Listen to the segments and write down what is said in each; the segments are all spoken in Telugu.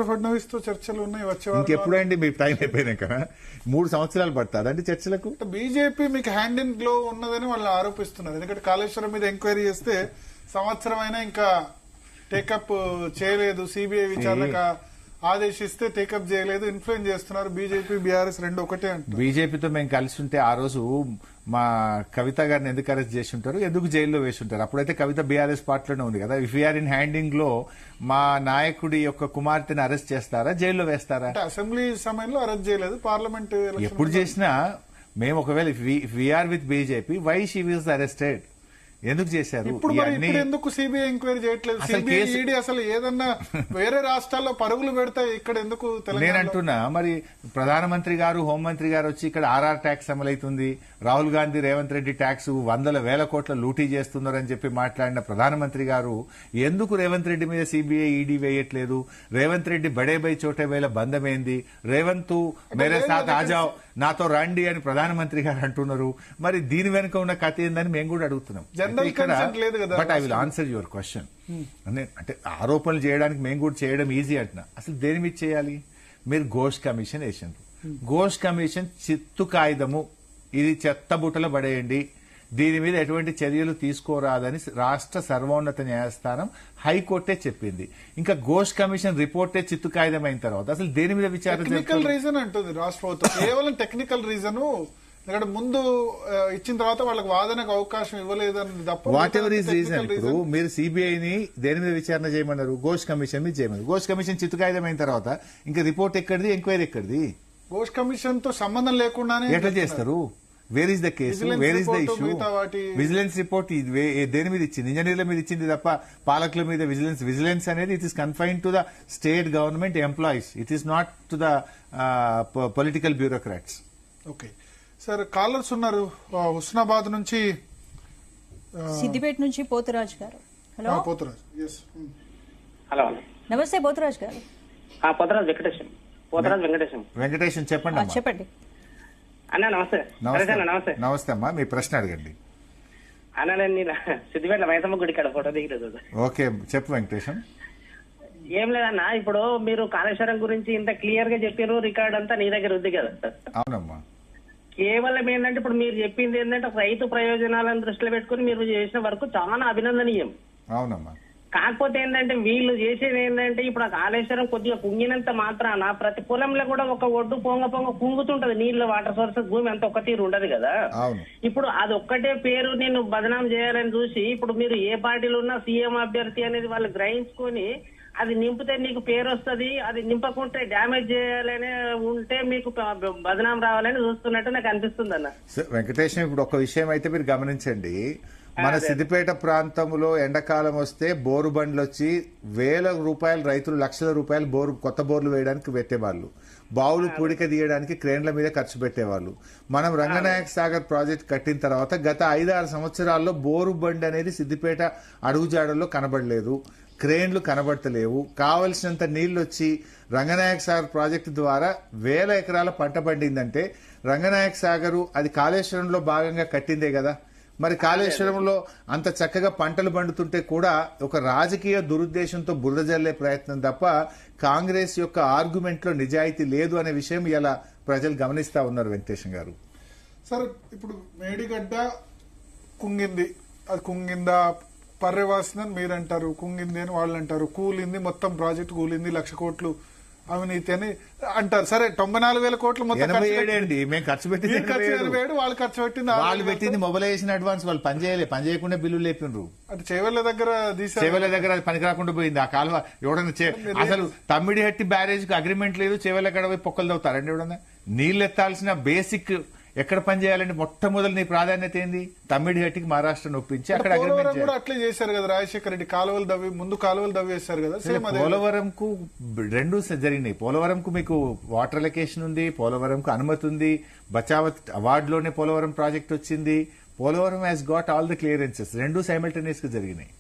ఫడ్నవీస్ తో చర్చలు ఉన్నాయి వచ్చేవారు. ఇంకెప్పుడండి మీ టైం అయిపోయినాక 3 సంవత్సరాలు పడుతుంది అంటే చర్చలకు. బీజేపీ మీకు హ్యాండ్ ఇన్ గ్లో ఉన్నదని వాళ్ళు ఆరోపిస్తున్నారు. ఎందుకంటే కాళేశ్వరం మీద ఎంక్వైరీ చేస్తే సంవత్సరం అయినా ఇంకా టేకప్ చేయలేదు, సిబిఐ విచారణకు ఆదేశిస్తే టేకప్ చేయలేదు, ఇన్ఫ్లుయెన్స్ చేస్తున్నారు. బీజేపీ బీఆర్ఎస్ రెండు ఒకటే అంటారు. బీజేపీతో మేము కలిసి ఉంటే ఆ రోజు మా కవిత గారిని ఎందుకు అరెస్ట్ చేసి ఉంటారు, ఎందుకు జైల్లో వేసి ఉంటారు? అప్పుడైతే కవిత బీఆర్ఎస్ పార్టీలోనే ఉంది కదా. ఇఫ్ యూఆర్ ఇన్ హ్యాండింగ్ లో మా నాయకుడి యొక్క కుమార్తెను అరెస్ట్ చేస్తారా, జైల్లో వేస్తారా? అసెంబ్లీ సమయంలో అరెస్ట్ చేయలేదు, పార్లమెంట్ ఎప్పుడు చేసినా మేము ఒకవేళ we are with BJP, why she was arrested, ఎందుకు చేశారు? ఇప్పుడు ఎందుకు సిబిఐ ఎంక్వైరీ చేయట్లేదు? సిబిఐ ఈడీ అసలు ఏదన్నా వేరే రాష్ట్రాల్లో పరుగులు పెడతాయి, ఇక్కడ ఎందుకు? నేను అంటున్నా, మరి ప్రధానమంత్రి గారు హోంమంత్రి గారు వచ్చి ఇక్కడ ఆర్ఆర్ ట్యాక్స్ అమలైతుంది, రాహుల్ గాంధీ రేవంత్ రెడ్డి ట్యాక్స్ 100,000 కోట్ల లూటీ చేస్తున్నారని చెప్పి మాట్లాడిన ప్రధానమంత్రి గారు ఎందుకు రేవంత్ రెడ్డి మీద సిబిఐ ఈడీ వేయట్లేదు? రేవంత్ రెడ్డి బడే బై చోటే వేల బంధమైంది, రేవంత్ మేరే సాత్ ఆజావ్, నాతో రండి అని ప్రధానమంత్రి గారు అంటున్నారు. మరి దీని వెనుక ఉన్న కథ ఏందని మేము కూడా అడుగుతున్నాం. But I will answer your question. అంటే ఆరోపణలు చేయడానికి మేము కూడా చేయడం ఈజీ అంటున్నా. అసలు దేని మీద చేయాలి? మీరు ఘోష్ కమిషన్ వేసిండ్రు. ఘోష్ కమిషన్ చిత్తు కాగితము, ఇది చెత్త బుట్టలో పడేయండి, దీని మీద ఎటువంటి చర్యలు తీసుకోరాదని రాష్ట్ర సర్వోన్నత న్యాయస్థానం హైకోర్టే చెప్పింది. ఇంకా ఘోష్ కమిషన్ రిపోర్టే చిత్తు కాగితం అయిన తర్వాత అసలు దేని మీద విచారణ? టెక్నికల్ రీజన్ అంటుంది రాష్ట్ర ప్రభుత్వం, కేవలం టెక్నికల్ రీజన్. ఇక్కడ ముందు ఇచ్చిన తర్వాత వాళ్ళకి వాదనకు అవకాశం ఇవ్వలేదని తప్ప వాట్ ఎవర్ ఈజ్ రీజన్. ఇప్పుడు మీరు సిబిఐని దేని మీద విచారణ చేయమన్నారు? ఘోష్ కమిషన్ మీద చేయమన్నారు. ఘోష్ కమిషన్ చిత్తు కాగితం అయిన తర్వాత ఇంకా రిపోర్ట్ ఎక్కడిది, ఎంక్వైరీ ఎక్కడిది? ఘోష్ కమిషన్ తో సంబంధం లేకుండానే ఎట్లా చేస్తారు? Where is the case, where is the issue? Vigilance report దేని మీద ఇచ్చింది? ఇంజనీర్ల మీద ఇచ్చింది తప్ప పాలకుల మీద విజిలెన్స్ అనేది it is confined to the state government employees, it is not to the political bureaucrats. Okay sir, callers ఉన్నారు. హుస్నాబాద్ నుంచి, సిద్దిపేట నుంచి పోతురాజ్ గారు. హలో పోతురాజ్. హలో నమస్తే పోతురాజ్ గారు. పోతరాజ్ వెంకటేశం. వెంకటేశం చెప్పండి. చెప్పండి అన్న. నమస్తే. నమస్తే. నమస్తే అమ్మా, మీ ప్రశ్న అడగండి. అన్న, నేను సిద్దిపేట మైసమ్మ గుడి కాడ ఫోటో దిగిలేదు. ఓకే చెప్పు వెంకటేశం. ఏం లేదన్న, ఇప్పుడు మీరు కాళేశ్వరం గురించి ఇంత క్లియర్ గా చెప్పారు, రికార్డ్ అంతా నీ దగ్గర ఉంది కదా. అవునమ్మా. కేవలం ఏంటంటే ఇప్పుడు మీరు చెప్పింది ఏంటంటే రైతు ప్రయోజనాలను దృష్టిలో పెట్టుకుని మీరు చేసిన వరకు చాలా అభినందనీయం. అవునమ్మా. కాకపోతే ఏంటంటే వీళ్ళు చేసేది ఏంటంటే ఇప్పుడు ఆ కాళేశ్వరం కొద్దిగా కుంగినంత మాత్రాన ప్రతి పొలంలో కూడా ఒక ఒడ్డు పొంగ కుంగుతుంటది, నీళ్లు వాటర్ సోర్సెస్, భూమి అంత ఒక తీరు ఉండదు కదా. ఇప్పుడు అది ఒక్కటే పేరు నేను బదనాం చేయాలని చూసి ఇప్పుడు మీరు ఏ పార్టీలో ఉన్నా సీఎం అభ్యర్థి అనేది వాళ్ళు గ్రహించుకొని అది నింపితే నీకు పేరు వస్తుంది, అది నింపకుంటే డ్యామేజ్ చేయాలని ఉంటే మీకు బదనాం రావాలని చూస్తున్నట్టు నాకు అనిపిస్తుంది అన్న. వెంకటేశం, ఇప్పుడు ఒక విషయం అయితే మీరు గమనించండి. మన సిద్దిపేట ప్రాంతంలో ఎండాకాలం వస్తే బోరు బండ్లు వచ్చి ₹1,000 రైతులు ₹1,00,000 కొత్త బోర్లు వేయడానికి పెట్టేవాళ్ళు, బావులు పూడిక తీయడానికి క్రేన్ల మీద ఖర్చు పెట్టేవాళ్ళు. మనం రంగనాయక సాగర్ ప్రాజెక్ట్ కట్టిన తర్వాత గత 5-6 సంవత్సరాల్లో బోరు బండి అనేది సిద్దిపేట అడుగుజాడల్లో కనబడలేదు, క్రేన్లు కనబడతలేవు. కావలసినంత నీళ్లు వచ్చి రంగనాయక సాగర్ ప్రాజెక్టు ద్వారా 1,000 ఎకరాల పంట పండిందంటే రంగనాయక సాగరు అది కాళేశ్వరంలో భాగంగా కట్టిందే కదా. మరి కాళేశ్వరంలో అంత చక్కగా పంటలు పండుతుంటే కూడా ఒక రాజకీయ దురుద్దేశంతో బురద జల్లే ప్రయత్నం తప్ప కాంగ్రెస్ యొక్క ఆర్గ్యుమెంట్ లో నిజాయితీ లేదు అనే విషయం ఇలా ప్రజలు గమనిస్తా ఉన్నారు. వెంకటేశం గారు, సార్ ఇప్పుడు మేడిగడ్డ కుంగింది, అది కుంగిందా పర్యవాసిందని మీరు అంటారు, కుంగింది అని వాళ్ళు అంటారు, కూలింది, మొత్తం ప్రాజెక్ట్ కూలింది, 1,00,000 కోట్లు అవినీతి అని అంటారు. సరే 94,000 కోట్లు మొత్తం ఖర్చు పెట్టింది, వాళ్ళు ఖర్చు పెట్టింది, వాళ్ళు పెట్టింది మొబైలైజేషన్ అడ్వాన్స్. వాళ్ళు పని చేయకుండా బిల్లు లేపిండ్రు. అంటే చెవెళ్ల దగ్గర పనికి రాకుండా పోయింది ఆ కాలువ. ఎవడన్నా అసలు తమ్మిడిహట్టి బ్యారేజ్ కు అగ్రిమెంట్ లేదు, చెవెళ్ళ ఎక్కడ పోయి పొక్కలు తవ్వుతారండి. ఎవడన్నా నీళ్లు ఎత్తాల్సిన బేసిక్ ఎక్కడ పని చేయాలంటే మొట్టమొదటి నీ ప్రాధాన్యత ఏంది? తమ్మిడిహట్టికి మహారాష్ట్రను ఒప్పించి అక్కడ అగ్రిమెంట్ కూడా అట్లే చేశారు కదా రాజశేఖర రెడ్డి, కాలువలు దవ్వేశారు కదా. పోలవరంకు 2 జరిగినాయి. పోలవరంకు మీకు వాటర్ ఎలకేషన్ ఉంది, పోలవరంకు అనుమతి ఉంది, బచావత్ అవార్డులోనే పోలవరం ప్రాజెక్ట్ వచ్చింది. Polavaram has got all the clearances. 2 simultaneous గా జరిగినాయి.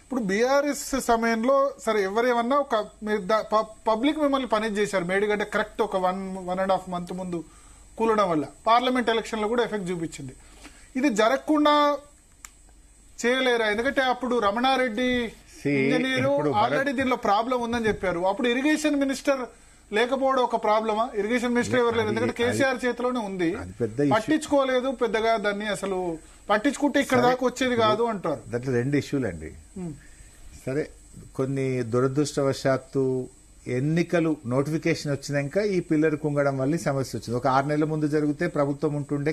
ఇప్పుడు బీఆర్ఎస్ సమయంలో సరే ఎవరేమన్నా ఒక పబ్లిక్ మిమ్మల్ని పని చేశారు. మేడిగడ్డ కరెక్ట్ ఒక 1.5 month ముందు కూలడం వల్ల పార్లమెంట్ ఎలక్షన్ లో కూడా ఎఫెక్ట్ చూపించింది. ఇది జరగకుండా చేయలేరా? ఎందుకంటే అప్పుడు రమణారెడ్డి ఇంజనీరు ఇప్పుడు ఆల్రెడీ దీనిలో ప్రాబ్లం ఉందని చెప్పారు. అప్పుడు ఇరిగేషన్ మినిస్టర్ లేకపోవడం ఒక ప్రాబ్లమా? ఇరిగేషన్ మినిస్టర్ ఎవరు లేదు, ఎందుకంటే కేసీఆర్ చేతిలోనే ఉంది. అది పెద్ద issue. పట్టించుకోలేదు పెద్దగా దాన్ని, అసలు పట్టించుకుంటే ఇక్కడ దాకా వచ్చేది కాదు అంటారు. దాంట్లో 2 ఇష్యూలండి. సరే, కొన్ని దురదృష్టవశాత్తు ఎన్నికలు నోటిఫికేషన్ వచ్చినాక ఈ పిల్లర్ కుంగడం వల్ల ఈ సమస్య వచ్చింది. ఒక 6 నెలల ముందు జరిగితే ప్రభుత్వం ఉంటుండే,